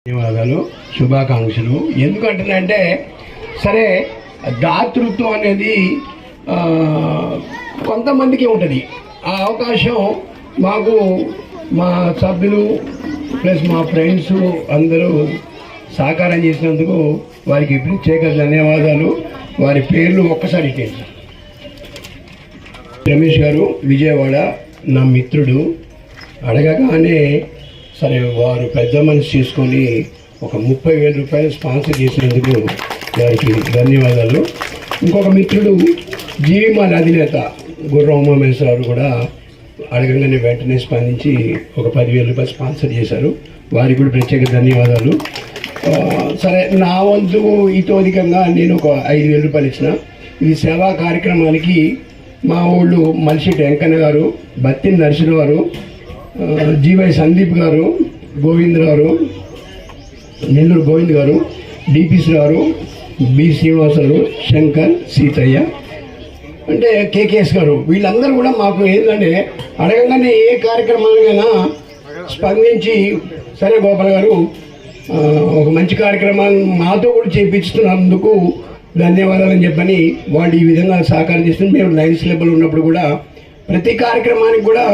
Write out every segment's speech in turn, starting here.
ధన్యవాదాలు, శుభాకాంక్షలు. ఎందుకంటే సరే దాతృత్వం అనేది కొంతమందికి ఉంటుంది. ఆ అవకాశం మాకు మా సభ్యులు ప్లస్ మా ఫ్రెండ్స్ అందరూ సహకారం చేసినందుకు వారికి ప్రత్యేక ధన్యవాదాలు. వారి పేర్లు ఒక్కసారి ఇచ్చేసి. రమేష్ గారు విజయవాడ, నా మిత్రుడు. అడగగానే సరే వారు పెద్ద మనసు చేసుకొని ఒక 30,000 రూపాయలు స్పాన్సర్ చేసినందుకు వారికి ధన్యవాదాలు. ఇంకొక మిత్రుడు జీవిమాల అధినేత గుర్రం ఉమామేశ్వరరావు కూడా అడగగానే వెంటనే స్పందించి ఒక 10,000 రూపాయలు స్పాన్సర్ చేశారు. వారికి కూడా ప్రత్యేక ధన్యవాదాలు. సరే నా వంతు ఇతోధికంగా నేను ఒక 5,000 రూపాయలు ఇచ్చిన. ఈ సేవా కార్యక్రమానికి మా ఊళ్ళు మలిశెట్టి వెంకన్న గారు, బత్తిన నరసింహ గారు, జీవై సందీప్ గారు, గోవింద్ గారు, నెల్లూరు గోవింద్ గారు, డిపిసి గారు, బి శ్రీనివాసరావు, శంకర్, సీతయ్య, అంటే కేకేఎస్ గారు, వీళ్ళందరూ కూడా మాకు ఏంటంటే అడగగానే ఏ కార్యక్రమానికైనా స్పందించి సరే గోపాల్ గారు ఒక మంచి కార్యక్రమాన్ని మాతో కూడా చేయించుతున్నందుకు ధన్యవాదాలని చెప్పని వాళ్ళు ఈ విధంగా సహకారం చేస్తుంది. మేము లయన్స్ క్లబ్లో ఉన్నప్పుడు కూడా ప్రతి కార్యక్రమానికి కూడా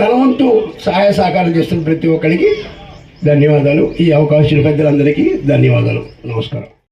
తన వంతు సహాయ సహకారం చేస్తున్న ప్రతి ఒక్కరికి ధన్యవాదాలు. ఈ అవకాశం పెద్దలందరికీ ధన్యవాదాలు. నమస్కారం.